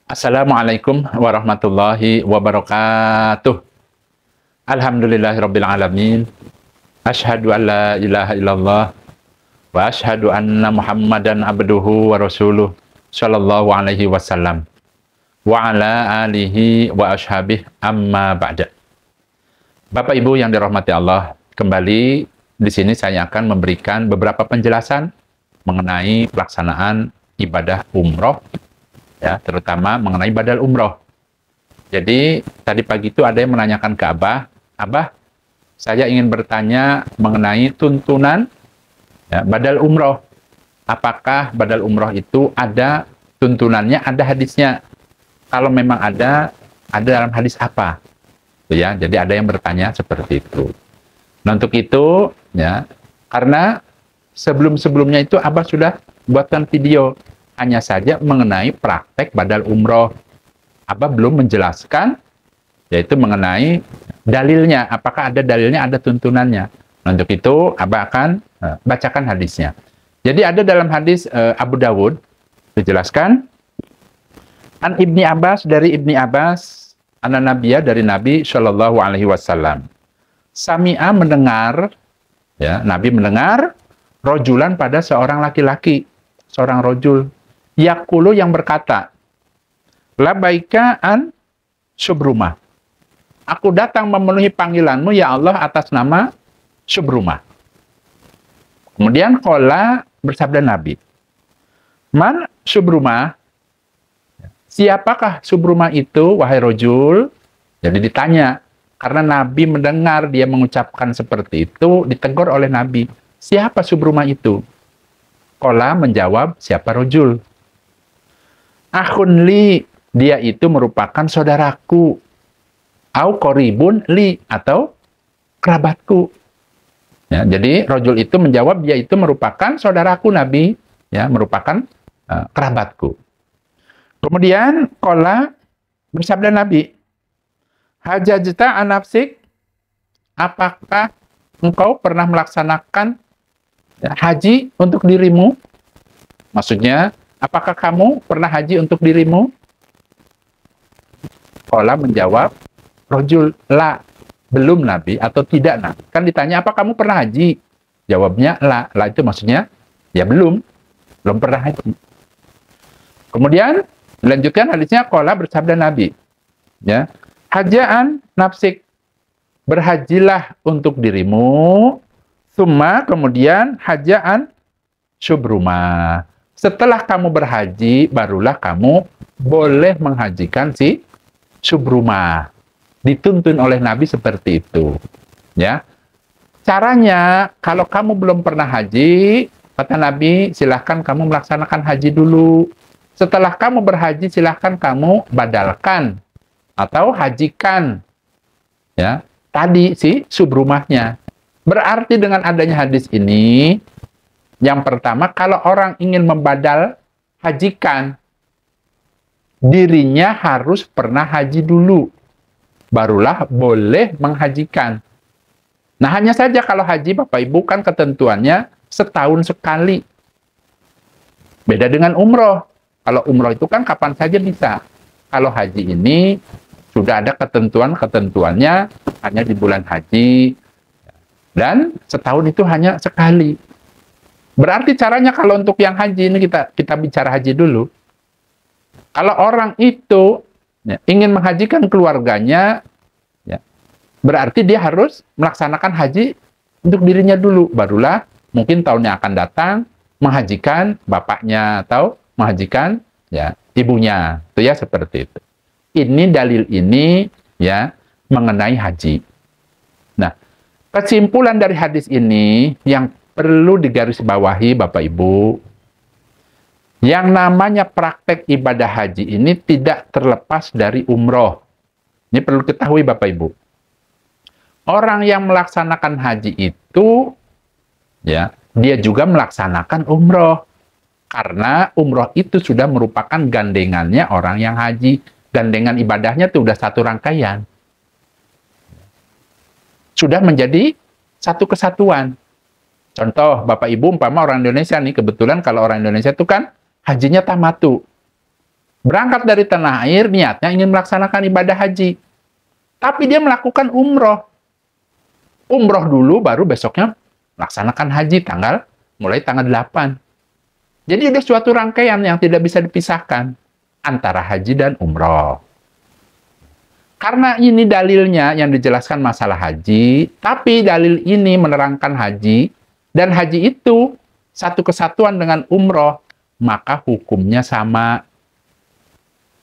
Assalamualaikum warahmatullahi wabarakatuh. Alhamdulillahirabbil alamin. Asyhadu an la ilaha illallah wa asyhadu anna Muhammadan abduhu wa rasuluh sallallahu alaihi wasallam wa ala alihi wa ashabih amma ba'da. Bapak Ibu yang dirahmati Allah, kembali di sini saya akan memberikan beberapa penjelasan mengenai pelaksanaan ibadah umroh, ya, terutama mengenai badal umroh. Jadi tadi pagi itu ada yang menanyakan ke Abah, saya ingin bertanya mengenai tuntunan, ya, badal umroh. Apakah badal umroh itu ada tuntunannya, ada hadisnya? Kalau memang ada dalam hadis apa? Ya, jadi ada yang bertanya seperti itu. Nah, untuk itu, ya, karena sebelum-sebelumnya itu Abah sudah buatkan video hanya saja mengenai praktek badal umroh. Abah belum menjelaskan, yaitu mengenai dalilnya. Apakah ada dalilnya, ada tuntunannya. Nah, untuk itu Abah akan bacakan hadisnya. Jadi ada dalam hadis Abu Dawud dijelaskan, An Ibni Abbas, dari Ibni Abbas, Ana Nabiya, dari Nabi Shallallahu Alaihi Wasallam. Sami'a, mendengar, ya, Nabi mendengar rojulan, pada seorang laki-laki, seorang rojul, yaqulu, yang berkata, labaika an Syubrumah, aku datang memenuhi panggilanmu ya Allah atas nama Syubrumah. Kemudian qala, bersabda Nabi, man Syubrumah, siapakah Syubrumah itu, wahai rojul? Jadi ditanya, karena Nabi mendengar dia mengucapkan seperti itu, ditegur oleh Nabi, siapa Syubrumah itu? Qala, menjawab, siapa rojul? Akhun li, dia itu merupakan saudaraku. Au qoribun li, atau kerabatku. Ya, jadi rojul itu menjawab, dia itu merupakan saudaraku Nabi, ya, merupakan kerabatku. Kemudian qala, bersabda Nabi, hajajta an nafsik, apakah engkau pernah melaksanakan haji untuk dirimu? Maksudnya, apakah kamu pernah haji untuk dirimu? Qala, menjawab rojul, la, belum Nabi, atau tidak Nabi. Kan ditanya, apa kamu pernah haji? Jawabnya la. La itu maksudnya, ya belum pernah haji. Kemudian dilanjutkan hadisnya, qala, bersabda Nabi, ya, hajaan nafsik, berhajilah untuk dirimu, summa, kemudian hajaan Syubrumah, setelah kamu berhaji barulah kamu boleh menghajikan si Syubrumah. Dituntun oleh Nabi seperti itu, ya. Caranya, kalau kamu belum pernah haji, kata Nabi, silahkan kamu melaksanakan haji dulu. Setelah kamu berhaji, silahkan kamu badalkan atau hajikan, ya, tadi si Syubrumahnya. Berarti dengan adanya hadis ini, yang pertama, kalau orang ingin membadal hajikan, dirinya harus pernah haji dulu, barulah boleh menghajikan. Nah, hanya saja kalau haji, Bapak Ibu, kan ketentuannya setahun sekali. Beda dengan umroh. Kalau umroh itu kan kapan saja bisa. Kalau haji ini sudah ada ketentuannya, hanya di bulan haji, dan setahun itu hanya sekali. Berarti caranya, kalau untuk yang haji ini, kita bicara haji dulu. Kalau orang itu, ya, ingin menghajikan keluarganya, ya, berarti dia harus melaksanakan haji untuk dirinya dulu, barulah mungkin tahun yang akan datang menghajikan bapaknya atau menghajikan, ya, ibunya. Itu ya, seperti itu. Ini dalil ini, ya, mengenai haji. Nah, kesimpulan dari hadis ini yang perlu digarisbawahi Bapak Ibu, yang namanya praktek ibadah haji ini tidak terlepas dari umroh. Ini perlu diketahui Bapak Ibu. Orang yang melaksanakan haji itu, ya, dia juga melaksanakan umroh. Karena umroh itu sudah merupakan gandengannya orang yang haji. Gandengan ibadahnya itu sudah satu rangkaian. Sudah menjadi satu kesatuan. Contoh, Bapak Ibu, umpama orang Indonesia nih, kebetulan kalau orang Indonesia itu kan hajinya tamatu. Berangkat dari tanah air, niatnya ingin melaksanakan ibadah haji. Tapi dia melakukan umroh. Umroh dulu, baru besoknya melaksanakan haji mulai tanggal 8. Jadi ada suatu rangkaian yang tidak bisa dipisahkan antara haji dan umroh. Karena ini dalilnya yang dijelaskan masalah haji, tapi dalil ini menerangkan haji, dan haji itu satu kesatuan dengan umroh, maka hukumnya sama.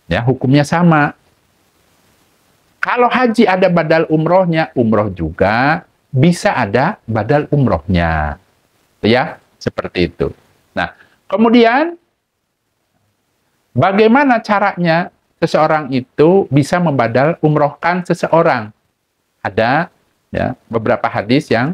Ya, hukumnya sama. Kalau haji ada badal umrohnya, umroh juga bisa ada badal umrohnya. Ya, seperti itu. Nah, kemudian bagaimana caranya seseorang itu bisa membadal umrohkan seseorang? Ada ya beberapa hadis yang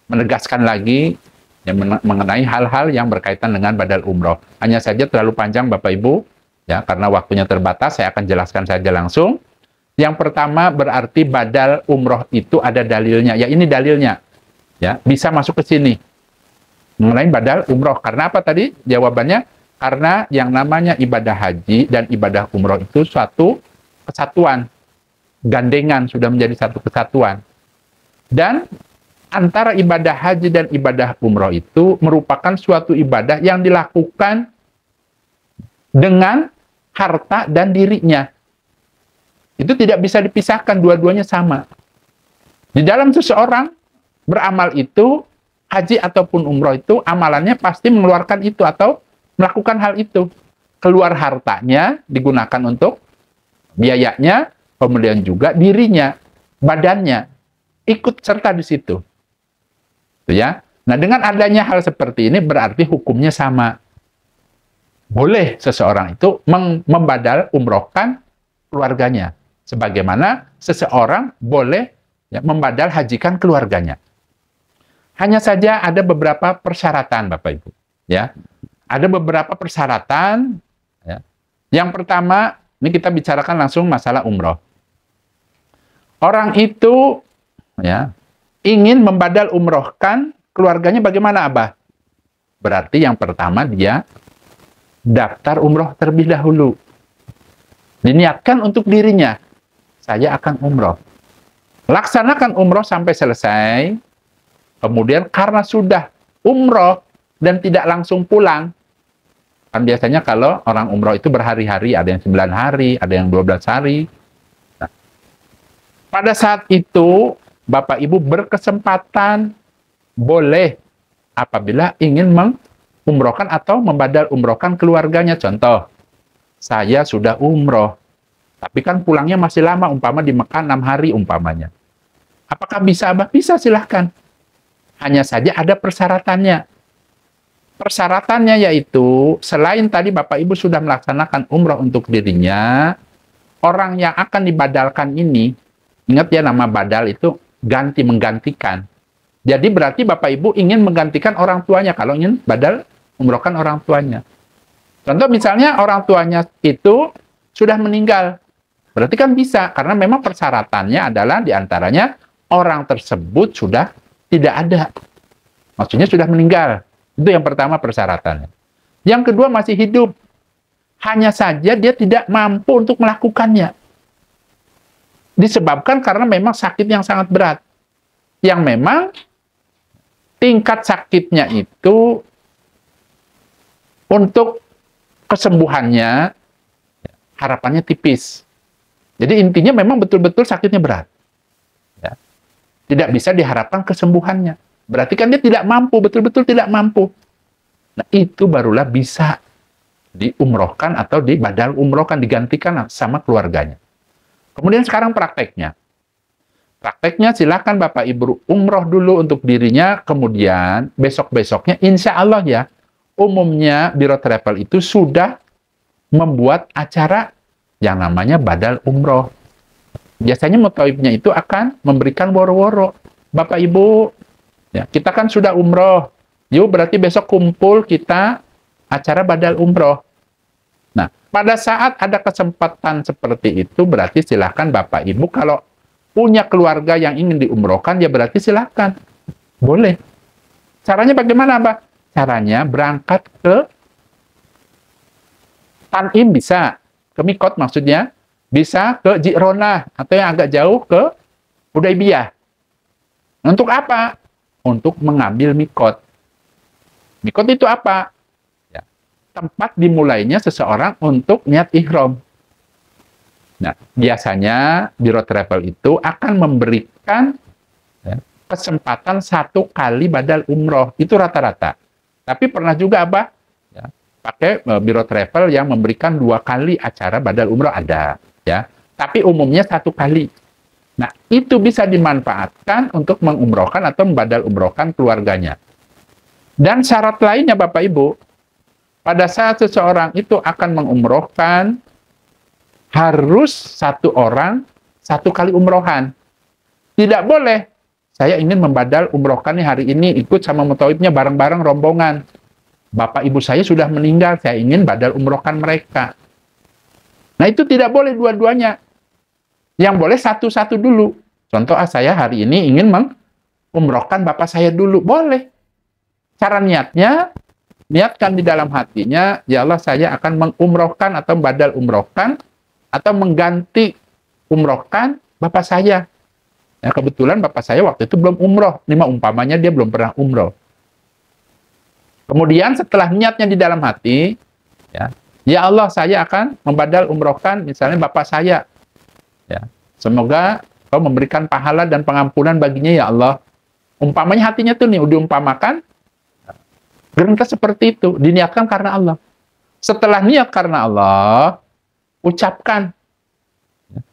menegaskan lagi yang mengenai hal-hal yang berkaitan dengan badal umroh. Hanya saja terlalu panjang Bapak Ibu, ya karena waktunya terbatas, saya akan jelaskan saja langsung. Yang pertama berarti badal umroh itu ada dalilnya. Ya ini dalilnya, ya bisa masuk ke sini mengenai badal umroh. Karena apa tadi? Jawabannya karena yang namanya ibadah haji dan ibadah umroh itu suatu kesatuan, gandengan, sudah menjadi satu kesatuan. Dan antara ibadah haji dan ibadah umroh itu merupakan suatu ibadah yang dilakukan dengan harta dan dirinya. Itu tidak bisa dipisahkan, dua-duanya sama. Di dalam seseorang beramal itu, haji ataupun umroh itu, amalannya pasti mengeluarkan itu atau melakukan hal itu. Keluar hartanya digunakan untuk biayanya, kemudian juga dirinya, badannya ikut serta di situ. Itu ya. Nah, dengan adanya hal seperti ini berarti hukumnya sama. Boleh seseorang itu membadal umrohkan keluarganya, sebagaimana seseorang boleh ya, membadal hajikan keluarganya. Hanya saja ada beberapa persyaratan, Bapak Ibu. Ya, ada beberapa persyaratan. Ya. Yang pertama, ini kita bicarakan langsung masalah umroh. Orang itu ya ingin membadal umrohkan keluarganya bagaimana, Abah? Berarti yang pertama dia daftar umroh terlebih dahulu. Diniatkan untuk dirinya, saya akan umroh. Laksanakan umroh sampai selesai. Kemudian karena sudah umroh dan tidak langsung pulang, kan biasanya kalau orang umroh itu berhari-hari, ada yang 9 hari, ada yang 12 hari. Nah, pada saat itu, Bapak Ibu berkesempatan boleh apabila ingin mengumrohkan atau membadal umrohkan keluarganya. Contoh, saya sudah umroh, tapi kan pulangnya masih lama, umpama di Mekah 6 hari umpamanya. Apakah bisa, Abah? Bisa, silahkan. Hanya saja ada persyaratannya. Persyaratannya yaitu, selain tadi Bapak Ibu sudah melaksanakan umroh untuk dirinya, orang yang akan dibadalkan ini, ingat ya nama badal itu menggantikan. Jadi berarti Bapak Ibu ingin menggantikan orang tuanya, kalau ingin badal umrohkan orang tuanya. Contoh misalnya orang tuanya itu sudah meninggal, berarti kan bisa, karena memang persyaratannya adalah diantaranya orang tersebut sudah tidak ada. Maksudnya sudah meninggal. Itu yang pertama persyaratannya. Yang kedua masih hidup. Hanya saja dia tidak mampu untuk melakukannya. Disebabkan karena memang sakit yang sangat berat. Yang memang tingkat sakitnya itu untuk kesembuhannya harapannya tipis. Jadi intinya memang betul-betul sakitnya berat. Ya. Tidak bisa diharapkan kesembuhannya. Berarti kan dia tidak mampu, betul-betul tidak mampu. Nah, itu barulah bisa diumrohkan atau dibadal umrohkan, digantikan sama keluarganya. Kemudian sekarang prakteknya. Prakteknya silakan Bapak Ibu umroh dulu untuk dirinya, kemudian besok-besoknya insya Allah ya, umumnya Biro Travel itu sudah membuat acara yang namanya badal umroh. Biasanya mutawifnya itu akan memberikan woro-woro. Bapak Ibu, ya, kita kan sudah umroh. Yuk berarti besok kumpul kita acara badal umroh. Nah, pada saat ada kesempatan seperti itu, berarti silahkan Bapak Ibu kalau punya keluarga yang ingin diumrohkan, ya berarti silahkan. Boleh. Caranya bagaimana, Pak? Caranya berangkat ke Tanim bisa, ke Mikot maksudnya, bisa ke Ji'ronah, atau yang agak jauh ke Hudaybiyah. Untuk apa? Untuk mengambil Mikot. Mikot itu apa? Ya, tempat dimulainya seseorang untuk niat ihram. Nah, biasanya Biro Travel itu akan memberikan kesempatan 1 kali badal umroh. Itu rata-rata. Tapi pernah juga apa? Ya, pakai Biro Travel yang memberikan 2 kali acara badal umroh ada. Ya, tapi umumnya 1 kali. Nah, itu bisa dimanfaatkan untuk mengumrohkan atau membadal umrohkan keluarganya. Dan syarat lainnya Bapak Ibu, pada saat seseorang itu akan mengumrohkan, harus 1 orang 1 kali umrohan. Tidak boleh, saya ingin membadal umrohkan nih hari ini, ikut sama mutawifnya bareng-bareng rombongan. Bapak ibu saya sudah meninggal, saya ingin badal umrohkan mereka. Nah, itu tidak boleh dua-duanya. Yang boleh satu-satu dulu. Contoh, saya hari ini ingin mengumrohkan bapak saya dulu. Boleh. Cara niatnya, niatkan di dalam hatinya, ya Allah saya akan mengumrohkan atau badal umrohkan, atau mengganti umrohkan bapak saya. Ya, kebetulan bapak saya waktu itu belum umroh. Ini mah umpamanya dia belum pernah umroh. Kemudian setelah niatnya di dalam hati, ya Allah saya akan membadal umrohkan misalnya bapak saya. Ya, semoga Kau memberikan pahala dan pengampunan baginya ya Allah. Umpamanya hatinya tuh nih, diumpamakan, gerengkas seperti itu, diniatkan karena Allah. Setelah niat karena Allah, ucapkan.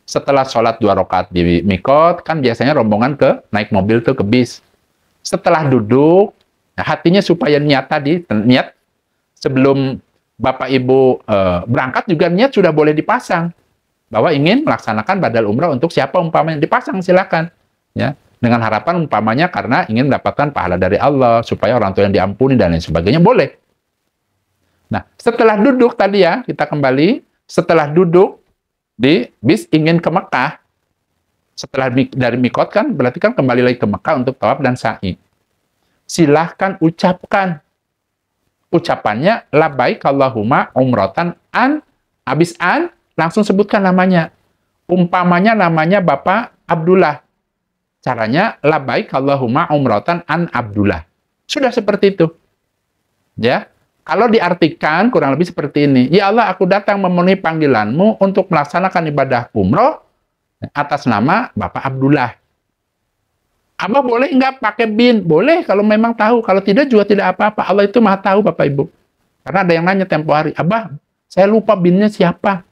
Setelah sholat 2 rakaat di Mikot, kan biasanya rombongan naik mobil tuh ke bis. Setelah duduk, hatinya supaya niat tadi, niat sebelum Bapak Ibu berangkat juga niat sudah boleh dipasang. Bahwa ingin melaksanakan badal umrah untuk siapa umpamanya, dipasang silakan. Ya, dengan harapan umpamanya karena ingin mendapatkan pahala dari Allah, supaya orang tua yang diampuni dan lain sebagainya, boleh. Nah, setelah duduk tadi ya, kita kembali, setelah duduk di bis ingin ke Mekah, setelah dari Mikot kan, berarti kan kembali lagi ke Mekah untuk tawaf dan sa'i. Silahkan ucapkan. Ucapannya, labbaik Allahumma umratan an, habis an, langsung sebutkan namanya. Umpamanya namanya Bapak Abdullah. Caranya, labbaik Allahumma umratan an Abdullah. Sudah seperti itu. Ya. Kalau diartikan kurang lebih seperti ini. Ya Allah, aku datang memenuhi panggilanmu untuk melaksanakan ibadah umroh atas nama Bapak Abdullah. Abah boleh nggak pakai bin? Boleh kalau memang tahu. Kalau tidak juga tidak apa-apa. Allah itu maha tahu Bapak Ibu. Karena ada yang nanya tempo hari, Abah, saya lupa binnya siapa?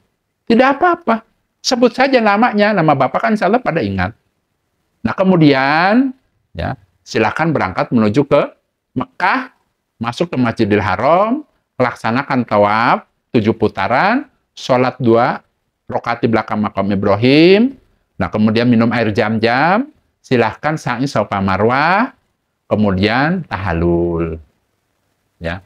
Tidak apa-apa. Sebut saja namanya. Nama Bapak kan insya Allah pada ingat. Nah kemudian, ya silakan berangkat menuju ke Mekah, masuk ke Masjidil Haram, laksanakan tawaf 7 putaran, sholat 2 rakaat di belakang makam Ibrahim, nah kemudian minum air jam-jam, silahkan sa'i Safa Marwah, kemudian tahalul. Ya.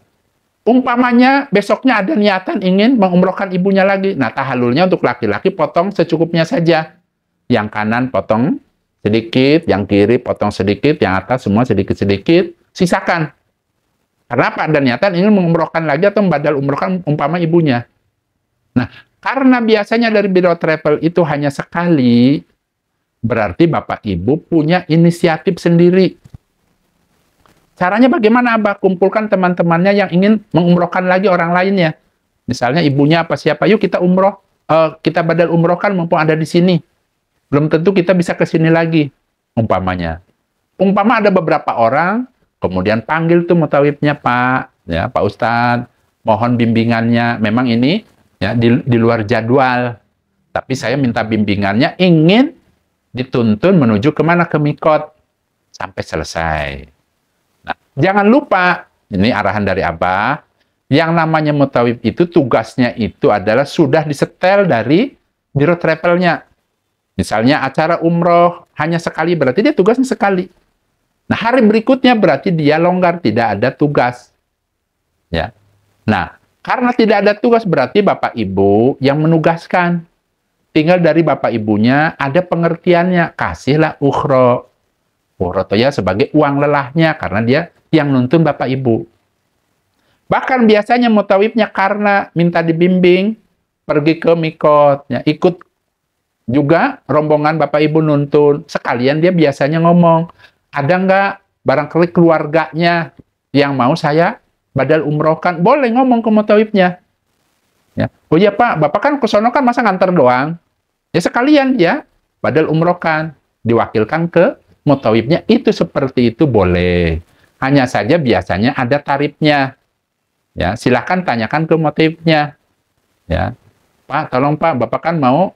Umpamanya besoknya ada niatan ingin mengumrohkan ibunya lagi, nah tahalulnya untuk laki-laki potong secukupnya saja. Yang kanan potong sedikit, yang kiri potong sedikit, yang atas semua sedikit-sedikit, sisakan. Karena apa? Ada niatan ingin mengumrohkan lagi atau membadal umrohkan umpama ibunya. Nah, karena biasanya dari Biro Travel itu hanya sekali, berarti Bapak Ibu punya inisiatif sendiri. Caranya bagaimana Abah? Kumpulkan teman-temannya yang ingin mengumrohkan lagi orang lainnya. Misalnya ibunya apa siapa, yuk kita umroh, kita badal umrohkan mumpung ada di sini. Belum tentu kita bisa ke sini lagi, umpamanya. Umpama ada beberapa orang, kemudian panggil tuh mutawifnya, Pak, ya Pak Ustadz, mohon bimbingannya. Memang ini ya di luar jadwal, tapi saya minta bimbingannya, ingin dituntun menuju kemana, ke Mikot sampai selesai. Nah, jangan lupa, ini arahan dari Abah, yang namanya mutawif itu tugasnya itu adalah sudah disetel dari Biro Travelnya. Misalnya acara umroh hanya sekali, berarti dia tugasnya sekali. Nah, hari berikutnya berarti dia longgar, tidak ada tugas. Ya. Nah, karena tidak ada tugas berarti Bapak Ibu yang menugaskan. Tinggal dari Bapak Ibunya ada pengertiannya, kasihlah ukhro. Ukhro itu ya sebagai uang lelahnya, karena dia yang nuntun Bapak Ibu. Bahkan biasanya mutawifnya karena minta dibimbing, pergi ke mikot, ya, ikut juga rombongan Bapak Ibu nuntun. Sekalian dia biasanya ngomong, ada nggak barangkali keluarganya yang mau saya badal umrohkan? Boleh ngomong ke mutawifnya. Ya. Oh iya Pak, Bapak kan ke sono kan masa nganter doang? Ya sekalian dia badal umrohkan, diwakilkan ke mutawifnya, itu seperti itu boleh. Hanya saja biasanya ada tarifnya. Ya, silahkan tanyakan ke mutawifnya. Ya, Pak, tolong Pak, Bapak kan mau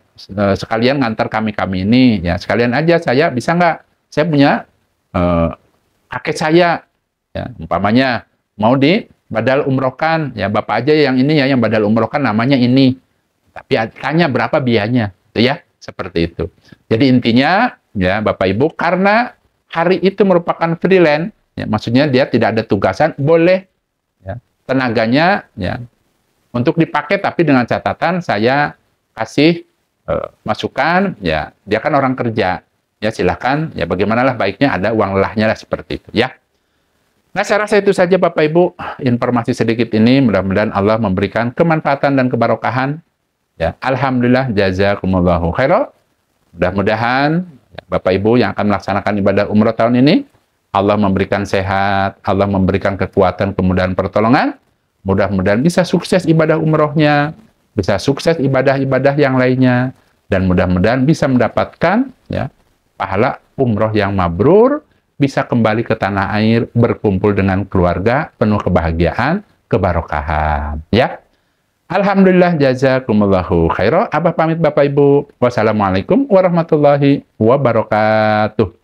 sekalian ngantar kami ini, ya sekalian aja saya bisa nggak? Saya punya kakek saya, ya umpamanya mau di badal umrohkan, ya Bapak aja yang ini ya, yang badal umrohkan namanya ini. Tapi tanya berapa biayanya, itu ya, seperti itu. Jadi intinya ya Bapak Ibu, karena hari itu merupakan freelance, ya, maksudnya dia tidak ada tugasan, boleh ya, tenaganya ya untuk dipakai, tapi dengan catatan saya kasih masukan, ya dia kan orang kerja, ya silahkan, ya bagaimanalah baiknya ada uang lelahnya lah, seperti itu ya. Nah, saya rasa itu saja Bapak Ibu, informasi sedikit ini, mudah-mudahan Allah memberikan kemanfaatan dan kebarokahan. Ya, alhamdulillah, jazakumullahu khairan. Mudah-mudahan ya, Bapak Ibu yang akan melaksanakan ibadah umroh tahun ini, Allah memberikan sehat, Allah memberikan kekuatan, kemudahan, pertolongan. Mudah-mudahan bisa sukses ibadah umrohnya, bisa sukses ibadah-ibadah yang lainnya, dan mudah-mudahan bisa mendapatkan ya pahala umroh yang mabrur, bisa kembali ke tanah air, berkumpul dengan keluarga, penuh kebahagiaan, kebarokahan. Ya, alhamdulillah, jazakumullahu khairan. Abah pamit Bapak Ibu. Wassalamualaikum warahmatullahi wabarakatuh.